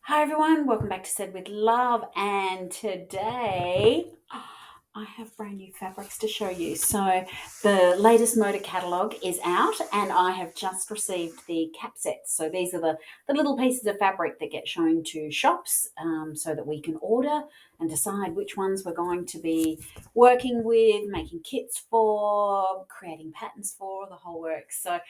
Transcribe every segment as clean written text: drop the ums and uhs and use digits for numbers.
Hi everyone, welcome back to Said with Love, and today I have brand new fabrics to show you. So the latest Moda catalogue is out and I have just received the cap sets. So these are the little pieces of fabric that get shown to shops so that we can order and decide which ones we're going to be working with, making kits for, creating patterns for, the whole works. So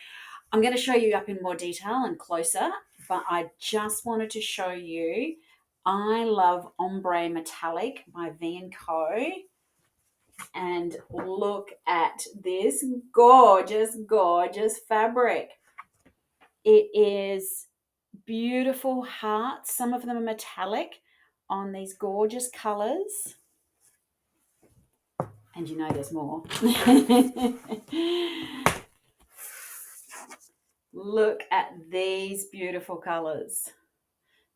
I'm going to show you up in more detail and closer, but I just wanted to show you. I love Ombre Metallic by V&Co. And look at this gorgeous, gorgeous fabric. It is beautiful hearts. Some of them are metallic on these gorgeous colors. And you know there's more. Look at these beautiful colors.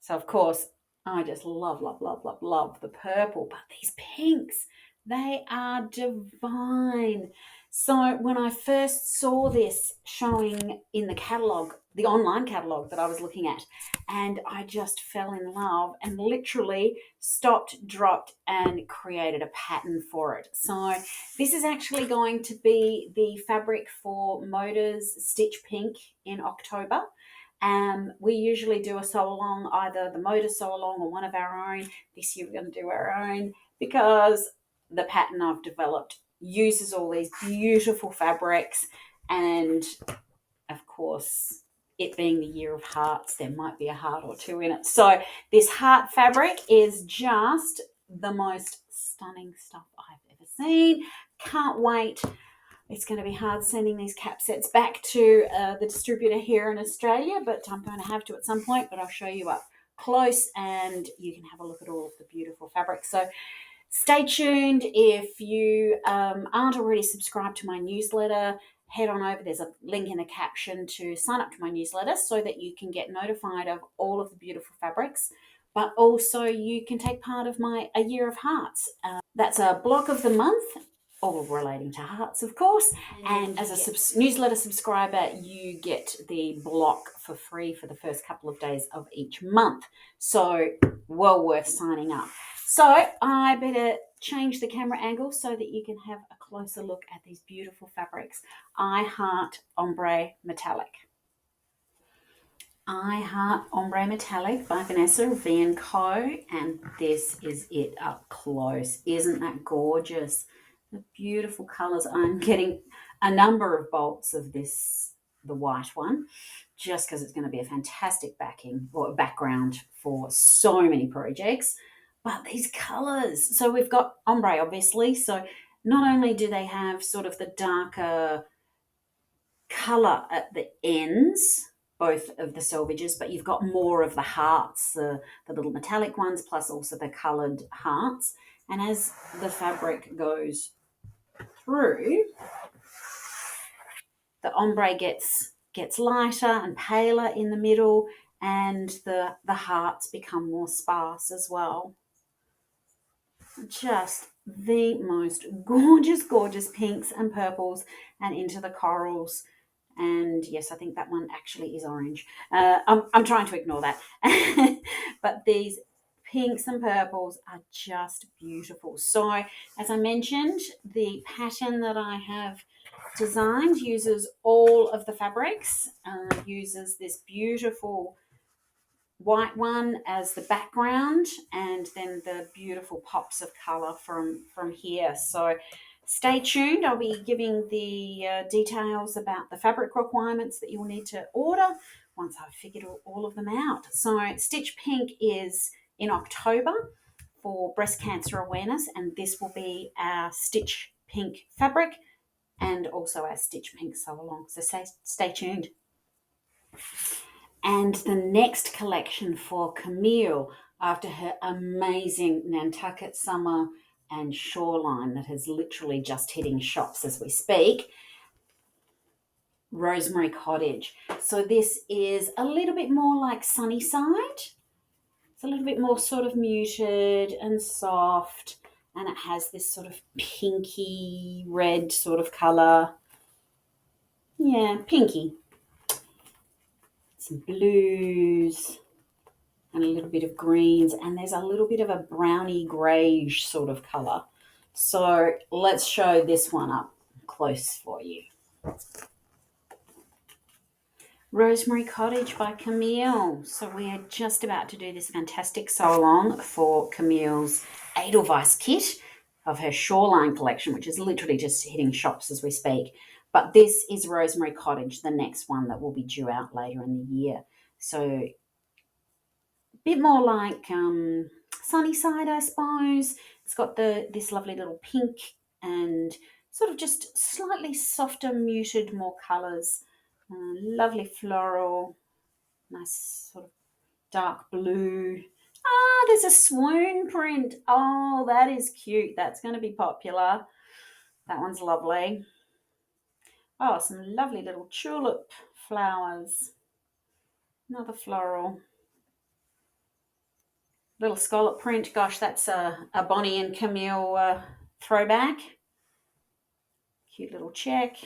So, of course, I just love, love, love, love, love the purple. But these pinks, they are divine. So when I first saw this showing in the catalogue, the online catalogue that I was looking at, and I just fell in love and literally stopped, dropped, and created a pattern for it. So this is actually going to be the fabric for Moda's Stitch Pink in October. We usually do a sew along, either the Moda sew along or one of our own. This year we're going to do our own because the pattern I've developed uses all these beautiful fabrics, and of course, it being the year of hearts, there might be a heart or two in it. So this heart fabric is just the most stunning stuff I've ever seen. Can't wait. It's going to be hard sending these cap sets back to the distributor here in Australia, but I'm going to have to at some point, but I'll show you up close and you can have a look at all of the beautiful fabrics. So stay tuned. If you aren't already subscribed to my newsletter, head on over. There's a link in the caption to sign up to my newsletter so that you can get notified of all of the beautiful fabrics, but also you can take part of my A Year of Hearts. That's a block of the month, all relating to hearts, of course. And as a newsletter subscriber, you get the block for free for the first couple of days of each month. So well worth signing up. So I better change the camera angle so that you can have a closer look at these beautiful fabrics. I Heart Ombre Metallic. I Heart Ombre Metallic by Vanessa V&Co, and this is it up close. Isn't that gorgeous? The beautiful colours. I'm getting a number of bolts of this, the white one, just because it's going to be a fantastic backing or background for so many projects. But these colours, so we've got ombre obviously, so not only do they have sort of the darker colour at the ends, both of the selvages, but you've got more of the hearts, the little metallic ones, plus also the coloured hearts. And as the fabric goes through, the ombre gets lighter and paler in the middle, and the hearts become more sparse as well. Just the most gorgeous, gorgeous pinks and purples and into the corals. And yes, I think that one actually is orange. I'm trying to ignore that. But these pinks and purples are just beautiful. So as I mentioned, the pattern that I have designed uses all of the fabrics, uses this beautiful white one as the background, and then the beautiful pops of color from here. So stay tuned. I'll be giving the details about the fabric requirements that you'll need to order once I've figured all of them out. So Stitch Pink is in October for breast cancer awareness, and this will be our Stitch Pink fabric and also our Stitch Pink sew along. So stay tuned. And the next collection for Camille, after her amazing Nantucket summer and shoreline that is literally just hitting shops as we speak, Rosemary Cottage. So this is a little bit more like Sunnyside. It's a little bit more sort of muted and soft, and it has this sort of pinky red sort of colour. Yeah, pinky. Some blues, and a little bit of greens, and there's a little bit of a browny greyish sort of colour. So let's show this one up close for you. Rosemary Cottage by Camille. So we are just about to do this fantastic sew-along for Camille's Edelweiss kit of her Shoreline collection, which is literally just hitting shops as we speak. But this is Rosemary Cottage, the next one that will be due out later in the year. So a bit more like Sunnyside, I suppose. It's got this lovely little pink and sort of just slightly softer, muted, more colours. Lovely floral, nice sort of dark blue. Ah, there's a swoon print. Oh, that is cute. That's going to be popular. That one's lovely. Oh, some lovely little tulip flowers. Another floral. Little scallop print. Gosh, that's a Bonnie and Camille throwback. Cute little check.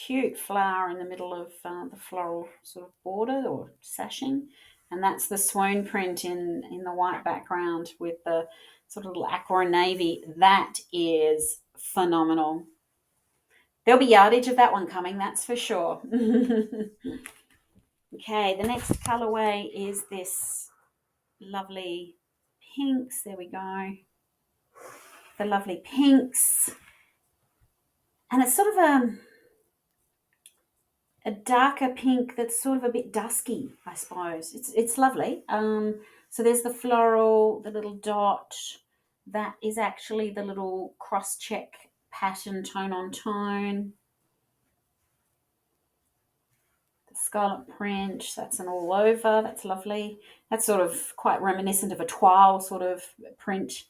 Cute flower in the middle of the floral sort of border or sashing, and that's the swoon print in the white background with the sort of little aqua navy. That is phenomenal. There'll be yardage of that one coming, that's for sure. Okay, the next colorway is this lovely pinks. There we go. The lovely pinks, and it's sort of a darker pink that's sort of a bit dusky, I suppose. It's lovely. So there's the floral, the little dot. That is actually the little cross-check pattern, tone on tone. The scallop print, that's an all over. That's lovely. That's sort of quite reminiscent of a toile sort of print.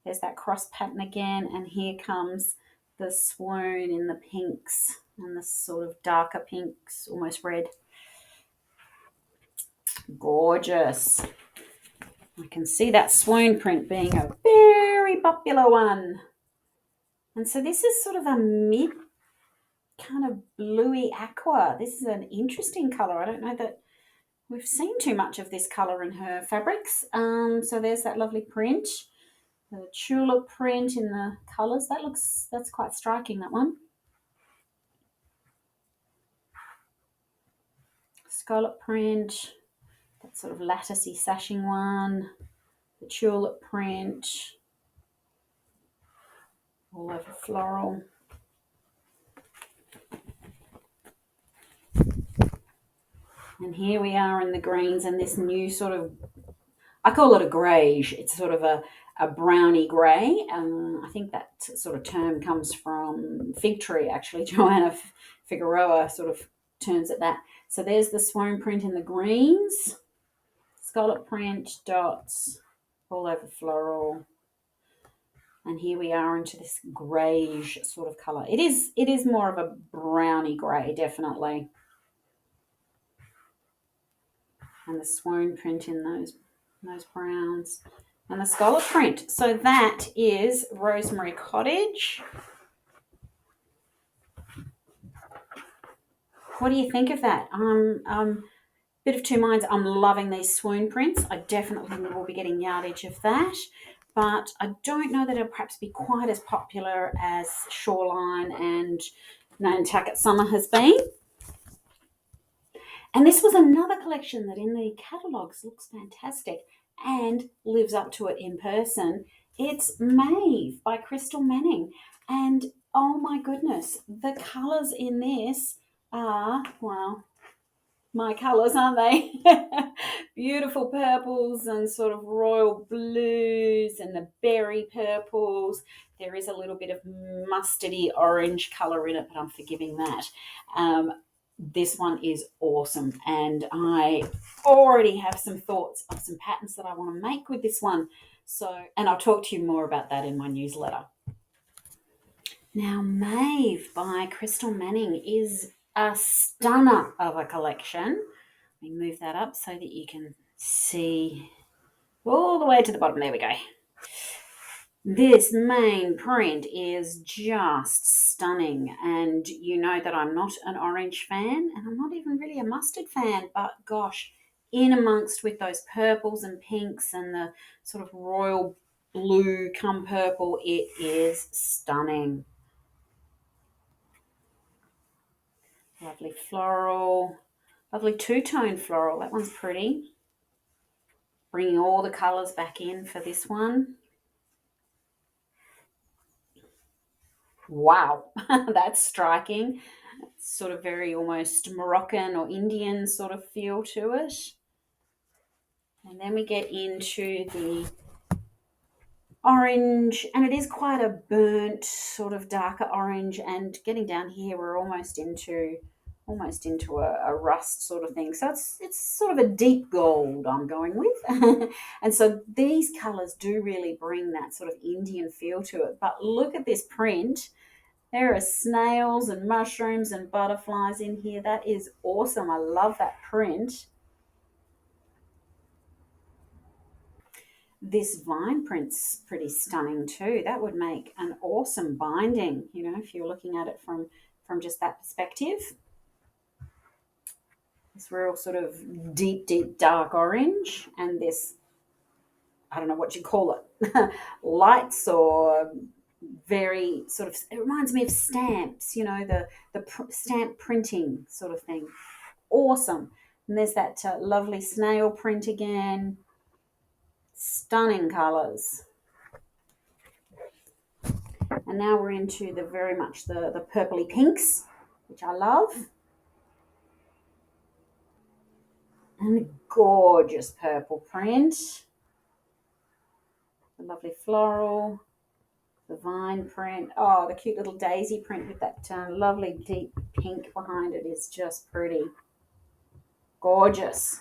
There's that cross pattern again, and here comes the swoon in the pinks and the sort of darker pinks, almost red. Gorgeous. I can see that swoon print being a very popular one. And so this is sort of a mid kind of bluey aqua. This is an interesting colour. I don't know that we've seen too much of this colour in her fabrics. So there's that lovely print. The tulip print in the colours. That's quite striking, that one. Scallop print. That sort of latticey sashing one. The tulip print. All over floral. And here we are in the greens and this new sort of, I call it a greige. It's sort of a browny grey. I think that sort of term comes from Fig Tree, actually. Joanna Figueroa sort of terms it that. So there's the swoon print in the greens, scallop print, dots, all over floral. And here we are into this greige sort of colour. It is more of a browny grey, definitely. And the swoon print in those browns. And the scallop print. So that is Rosemary Cottage. What do you think of that? Bit of two minds. I'm loving these swoon prints. I definitely will be getting yardage of that. But I don't know that it'll perhaps be quite as popular as Shoreline and Nantucket Summer has been. And this was another collection that in the catalogues looks fantastic and lives up to it in person. It's Maeve by Crystal Manning. And oh my goodness, the colours in this are, well, my colours, aren't they? Beautiful purples and sort of royal blues and the berry purples. There is a little bit of mustardy orange colour in it, but I'm forgiving that. This one is awesome, and I already have some thoughts of some patterns that I want to make with this one. So, and I'll talk to you more about that in my newsletter. Now, Maeve by Crystal Manning is a stunner of a collection. Let me move that up so that you can see all the way to the bottom. There we go. This main print is just stunning, and you know that I'm not an orange fan and I'm not even really a mustard fan, but gosh, in amongst with those purples and pinks and the sort of royal blue come purple. It is stunning. Lovely floral, lovely two-tone floral. That one's pretty. Bringing all the colours back in for this one. Wow, that's striking. Sort of very almost Moroccan or Indian sort of feel to it. And then we get into the orange, and it is quite a burnt sort of darker orange, and getting down here we're almost into a rust sort of thing. So it's sort of a deep gold I'm going with. And so these colors do really bring that sort of Indian feel to it. But look at this print. There are snails and mushrooms and butterflies in here. That is awesome. I love that print. This vine print's pretty stunning too. That would make an awesome binding, if you're looking at it from just that perspective. This real sort of deep dark orange, and this, I don't know what you call it, lights or very sort of, it reminds me of stamps, the stamp printing sort of thing. Awesome. And there's that lovely snail print again. Stunning colours. And now we're into the very much the purpley pinks, which I love. And the gorgeous purple print. The lovely floral. The vine print. Oh, the cute little daisy print with that lovely deep pink behind it is just pretty. Gorgeous.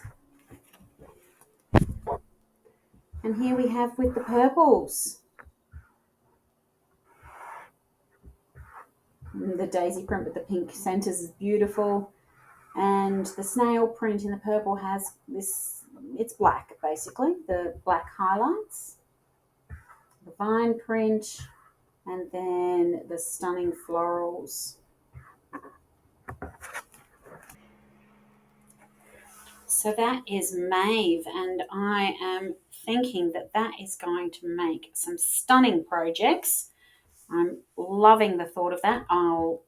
And here we have with the purples. And the daisy print with the pink centres is beautiful. And the snail print in the purple has this, it's black basically, the black highlights. The vine print, and then the stunning florals. So that is Maeve, and I am thinking that is going to make some stunning projects. I'm loving the thought of that. I'll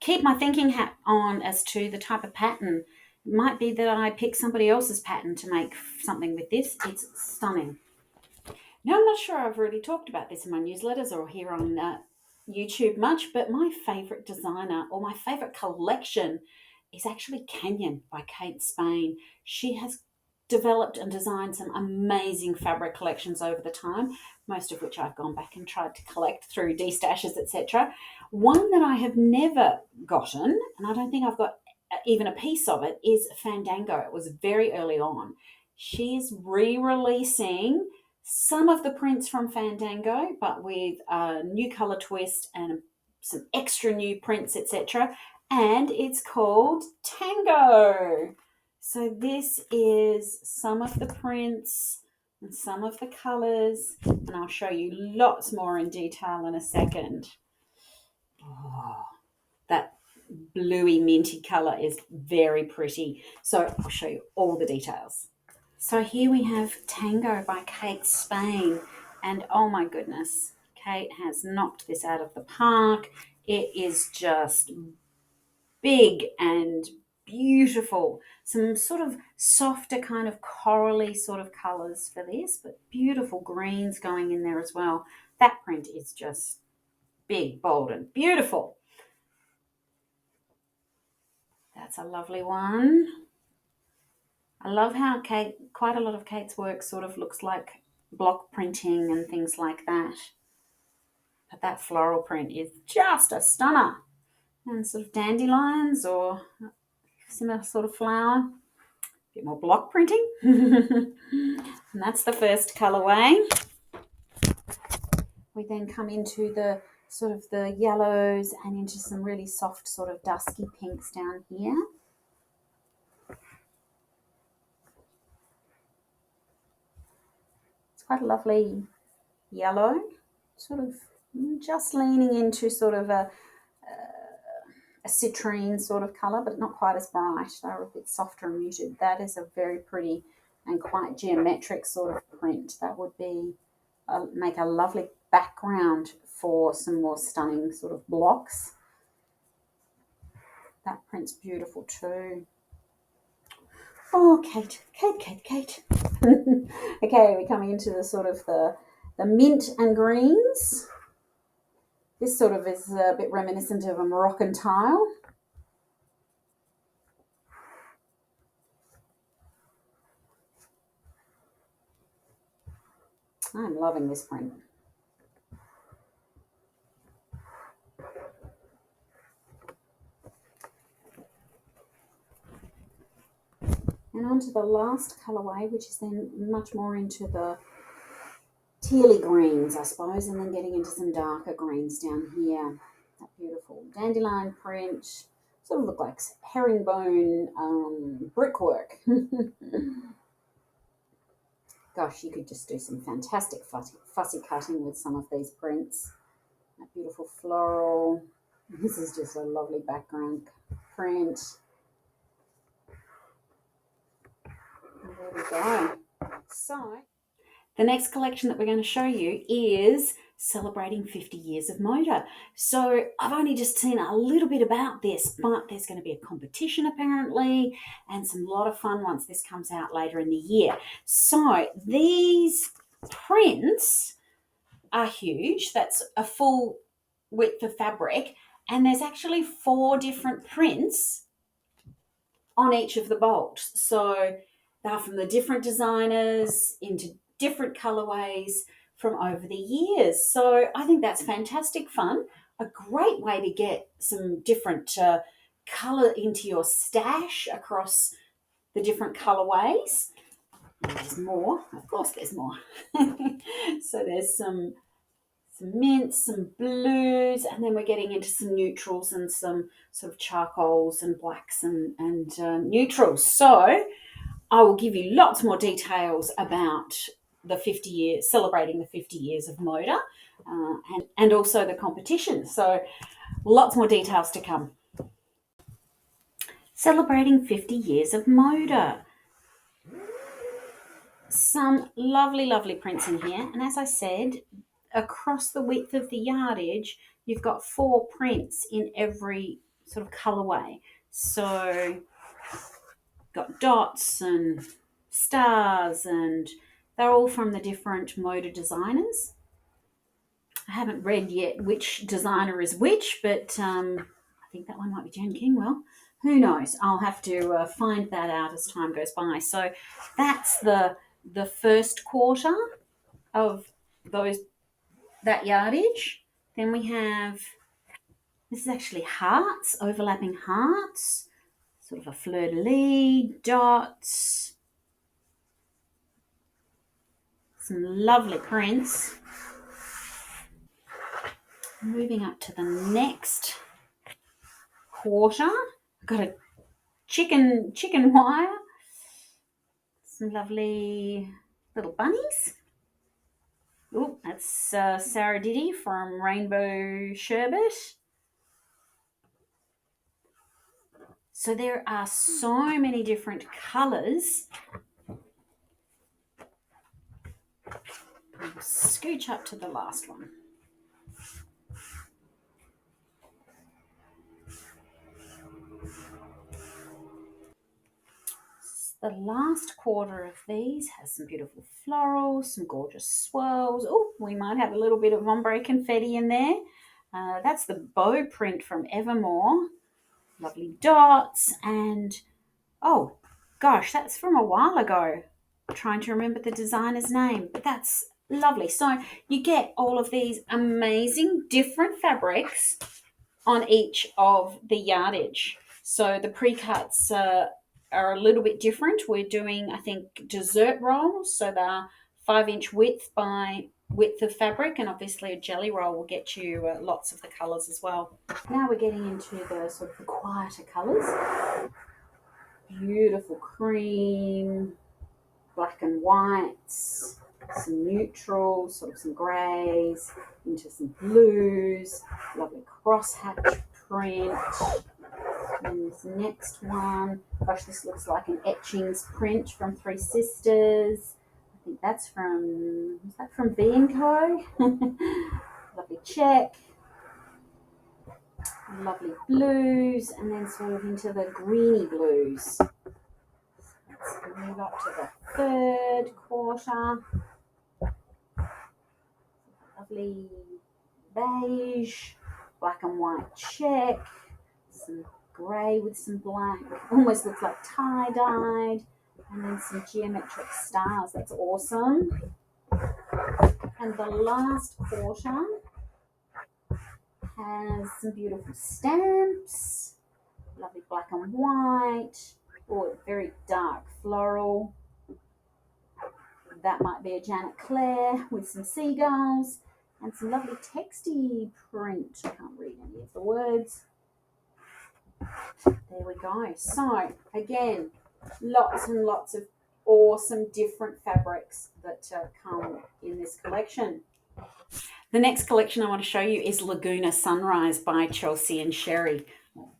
keep my thinking hat on as to the type of pattern. It might be that I pick somebody else's pattern to make something with this. It's stunning. Now, I'm not sure I've really talked about this in my newsletters or here on YouTube much, but my favourite designer or my favourite collection is actually Canyon by Kate Spain. She has developed and designed some amazing fabric collections over the time, most of which I've gone back and tried to collect through destashes, etc. One that I have never gotten, and I don't think I've got even a piece of it, is Fandango. It was very early on. She's re-releasing some of the prints from Fandango, but with a new colour twist and some extra new prints, etc. And it's called Tango. So this is some of the prints and some of the colours, and I'll show you lots more in detail in a second. Oh, that bluey minty colour is very pretty. So I'll show you all the details. So here we have Tango by Kate Spain, and oh my goodness, Kate has knocked this out of the park. It is just big and beautiful. Some sort of softer kind of corally sort of colours for this, but beautiful greens going in there as well. That print is just big, bold and beautiful. That's a lovely one. I love how quite a lot of Kate's work sort of looks like block printing and things like that. But that floral print is just a stunner. And sort of dandelions or similar sort of flower. A bit more block printing. And that's the first colourway. We then come into the sort of the yellows and into some really soft sort of dusky pinks down here. It's quite a lovely yellow, sort of just leaning into sort of a a citrine sort of colour, but not quite as bright. They're a bit softer and muted. That is a very pretty and quite geometric sort of print. That would be make a lovely background for some more stunning sort of blocks. That print's beautiful too. Oh, Kate. Okay, we're coming into the sort of the mint and greens. This sort of is a bit reminiscent of a Moroccan tile. I'm loving this print. And on to the last colourway, which is then much more into the tealy greens, I suppose, and then getting into some darker greens down here. That beautiful dandelion print. Sort of look like herringbone brickwork. Gosh, you could just do some fantastic fussy cutting with some of these prints. That beautiful floral. This is just a lovely background print. And there we go. So, the next collection that we're going to show you is celebrating 50 years of Moda. So I've only just seen a little bit about this, but there's going to be a competition apparently and some lot of fun once this comes out later in the year. So these prints are huge. That's a full width of fabric, and there's actually 4 different prints on each of the bolts. So they're from the different designers into different colorways from over the years. So I think that's fantastic fun. A great way to get some different color into your stash across the different colorways. There's more. Of course there's more. So there's some mints, some blues, and then we're getting into some neutrals and some sort of charcoals and blacks and neutrals. So I will give you lots more details about the 50 years, celebrating the 50 years of Moda, and also the competition. So lots more details to come. Celebrating 50 years of Moda. Some lovely, lovely prints in here. And as I said, across the width of the yardage, you've got 4 prints in every sort of colorway. So got dots and stars, and they're all from the different Moda designers. I haven't read yet which designer is which, but I think that one might be Jen Kingwell. Who knows? I'll have to find that out as time goes by. So that's the first quarter of that yardage. Then we have, this is actually hearts, overlapping hearts, sort of a fleur-de-lis, dots, some lovely prints. Moving up to the next quarter, I've got a chicken wire, some lovely little bunnies. Oh, that's Sarah Diddy from Rainbow Sherbet. So there are so many different colours. I'll scooch up to the last one. The last quarter of these has some beautiful florals, some gorgeous swirls. Oh, we might have a little bit of ombre confetti in there. That's the bow print from Evermore. Lovely dots, and oh gosh, that's from a while ago. I'm trying to remember the designer's name, but that's lovely. So you get all of these amazing different fabrics on each of the yardage. So the pre-cuts are a little bit different. We're doing, I think, dessert rolls. So they're 5-inch width by width of fabric, and obviously a jelly roll will get you lots of the colours as well. Now we're getting into the sort of the quieter colours. Beautiful cream, black and whites, some neutrals, sort of some greys, into some blues, lovely crosshatch print. And this next one, gosh, this looks like an etchings print from Three Sisters. I think that's from, is that from V&Co? Lovely check. Lovely blues, and then sort of into the greeny blues. Let's move up to the third quarter. Lovely beige, black and white check, some grey with some black, almost looks like tie-dyed, and then some geometric stars. That's awesome. And the last quarter has some beautiful stamps, lovely black and white, or very dark floral. That might be a Janet Claire with some seagulls and some lovely texty print. I can't read any of the words. There we go. So again, lots and lots of awesome different fabrics that come in this collection. The next collection I want to show you is Laguna Sunrise by Chelsi and Sherri.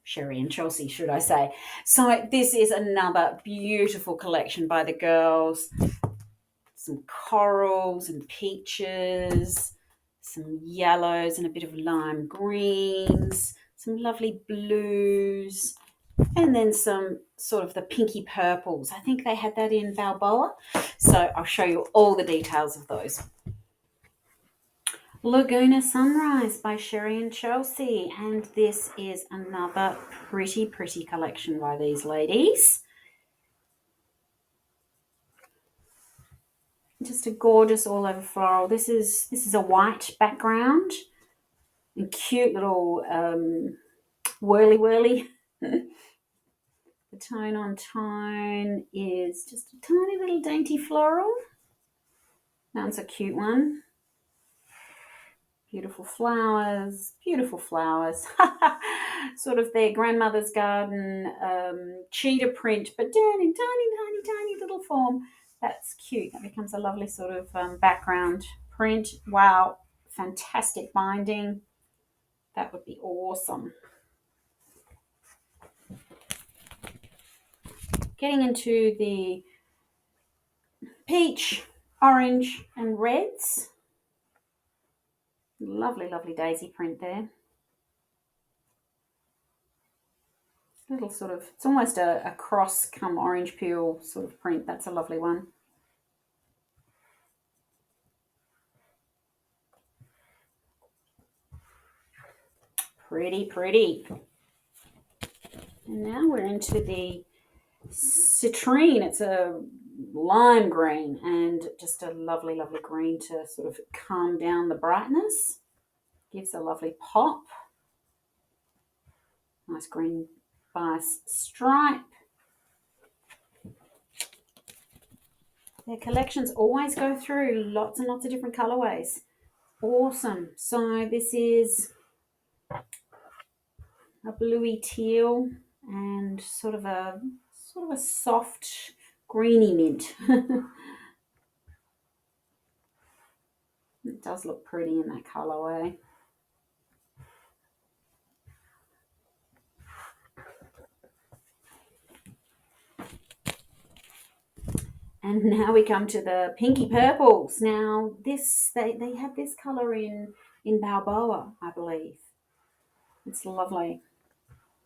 Sherri and Chelsi, should I say. So this is another beautiful collection by the girls. Some corals and peaches, some yellows and a bit of lime greens, some lovely blues, and then some sort of the pinky purples. I think they had that in Balboa. So I'll show you all the details of those. Laguna Sunrise by Sherri and Chelsi, and this is another pretty collection by these ladies. Just a gorgeous all over floral. This is a white background and cute little whirly. The tone on tone is just a tiny little dainty floral. That one's a cute one. Beautiful flowers. Sort of their grandmother's garden cheetah print, but down in tiny little form. That's cute. That becomes a lovely sort of background print. Wow, fantastic binding. That would be awesome. Getting into the peach, orange, and reds. Lovely daisy print there. Little sort of, it's almost a cross come orange peel sort of print. That's a lovely one. Pretty. And now we're into the citrine. It's a lime green and just a lovely green to sort of calm down the brightness. Gives a lovely pop. Nice green bias stripe. Their collections always go through lots and lots of different colorways. Awesome. So this is a bluey teal and sort of a soft greeny mint. It does look pretty in that colorway. And now we come to the pinky purples. Now this they had this color in Balboa, I believe. It's lovely.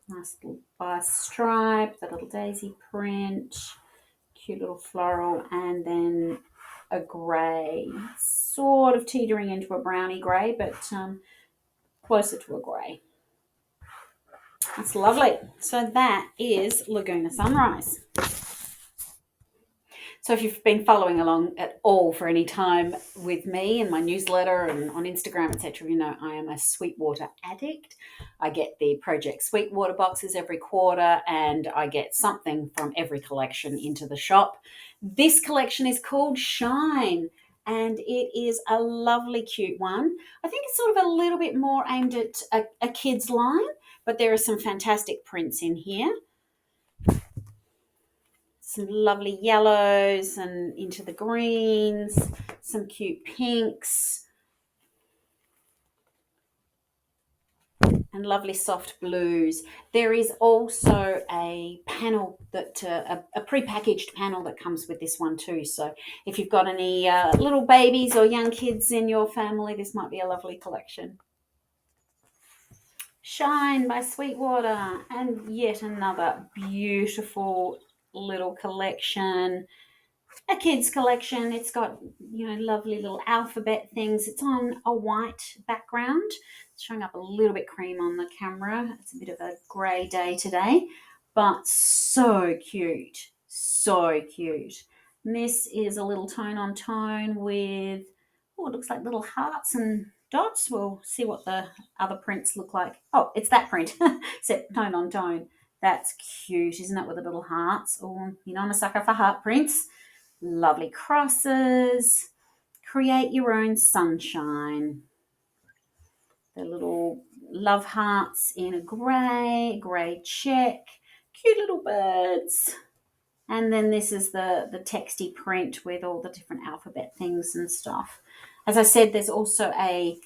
Nice little bias stripe, the little daisy print, cute little floral, and then a grey, sort of teetering into a browny grey, but closer to a grey. That's lovely. So that is Laguna Sunrise. So if you've been following along at all for any time with me and my newsletter and on Instagram, etc., you know I am a Sweetwater addict. I get the Project Sweetwater boxes every quarter and I get something from every collection into the shop. This collection is called Shine and it is a lovely, cute one. I think it's sort of a little bit more aimed at a kid's line, but there are some fantastic prints in here. Some lovely yellows and into the greens, some cute pinks. and lovely soft blues. There is also a panel that a pre-packaged panel that comes with this one too. So if you've got any little babies or young kids in your family, this might be a lovely collection. Shine by Sweetwater, and yet another beautiful little collection. A kids collection. It's got, lovely little alphabet things. It's on a white background. It's showing up a little bit cream on the camera. It's a bit of a grey day today, but so cute. So cute. And this is a little tone on tone with, it looks like little hearts and dots. We'll see what the other prints look like. Oh, it's that print, except tone on tone. That's cute, isn't it, with the little hearts? Oh, I'm a sucker for heart prints. Lovely crosses. Create your own sunshine. The little love hearts in a grey check. Cute little birds. And then this is the texty print with all the different alphabet things and stuff. As I said, there's also a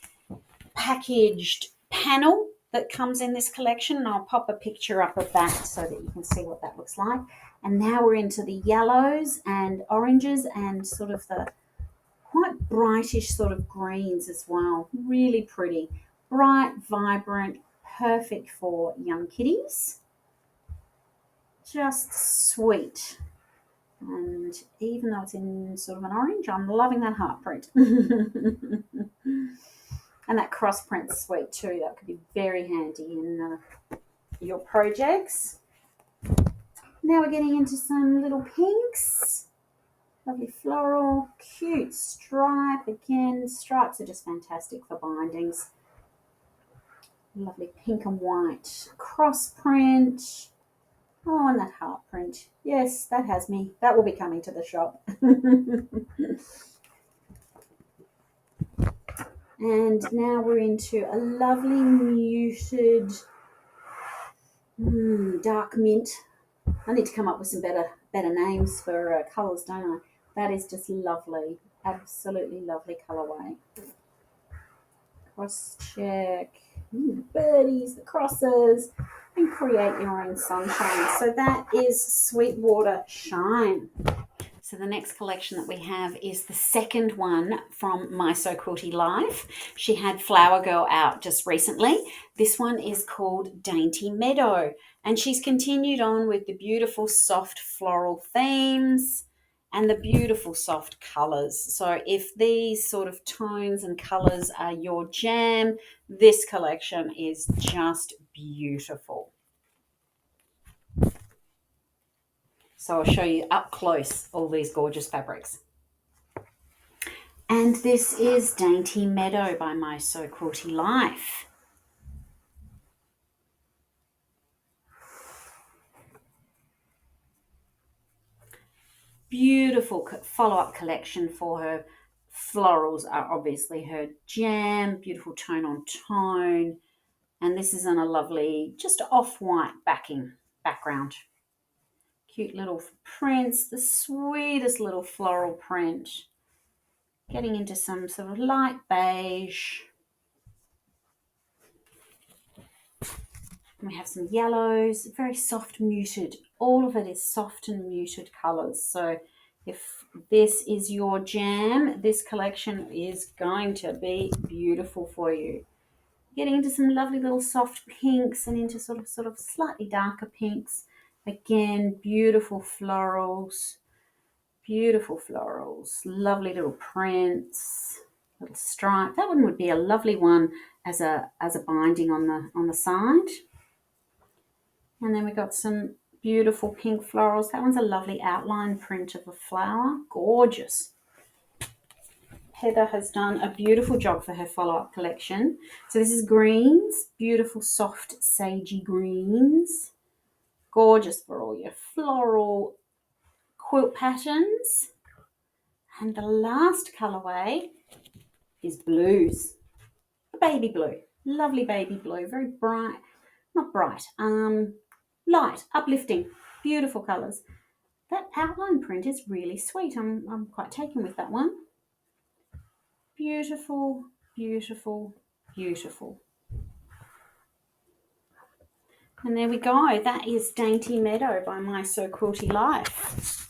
packaged panel that comes in this collection, and I'll pop a picture up of that so that you can see what that looks like. And now we're into the yellows and oranges and sort of the quite brightish sort of greens as well. Really pretty. Bright, vibrant, perfect for young kiddies. Just sweet. And even though it's in sort of an orange, I'm loving that heart print. And that cross print's sweet too. That could be very handy in your projects. Now we're getting into some little pinks. Lovely floral, cute stripe. Again, stripes are just fantastic for bindings. Lovely pink and white cross print. Oh, and that heart print. Yes, that has me. That will be coming to the shop. And now we're into a lovely muted dark mint. I need to come up with some better names for colours, don't I? That is just lovely. Absolutely lovely colourway. Cross check. Birdies, the crosses, and create your own sunshine. So that is Sweetwater Shine. So the next collection that we have is the second one from My So Quilty Life. She had Flower Girl out just recently. This one is called Dainty Meadow, and she's continued on with the beautiful soft floral themes and the beautiful soft colours. So if these sort of tones and colours are your jam, this collection is just beautiful. So I'll show you up close all these gorgeous fabrics. And this is Dainty Meadow by My So Quilty Life. Beautiful follow-up collection for her. Florals are obviously her jam, beautiful tone on tone. And this is in a lovely, just off-white background. Cute little prints, the sweetest little floral print. Getting into some sort of light beige. And we have some yellows, very soft muted. All of it is soft and muted colours. So if this is your jam, this collection is going to be beautiful for you. Getting into some lovely little soft pinks and into sort of slightly darker pinks. Again, beautiful florals, lovely little prints, little stripe. That one would be a lovely one as a binding on the side. And then we've got some beautiful pink florals. That one's a lovely outline print of a flower. Gorgeous. Heather has done a beautiful job for her follow-up collection. So this is greens, beautiful soft sagey greens. Gorgeous for all your floral quilt patterns. And the last colourway is blues. Baby blue. Lovely baby blue. Very bright. Not bright. Light, uplifting, beautiful colours. That outline print is really sweet. I'm quite taken with that one. Beautiful, beautiful, beautiful. And there we go. That is Dainty Meadow by My So Quilty Life.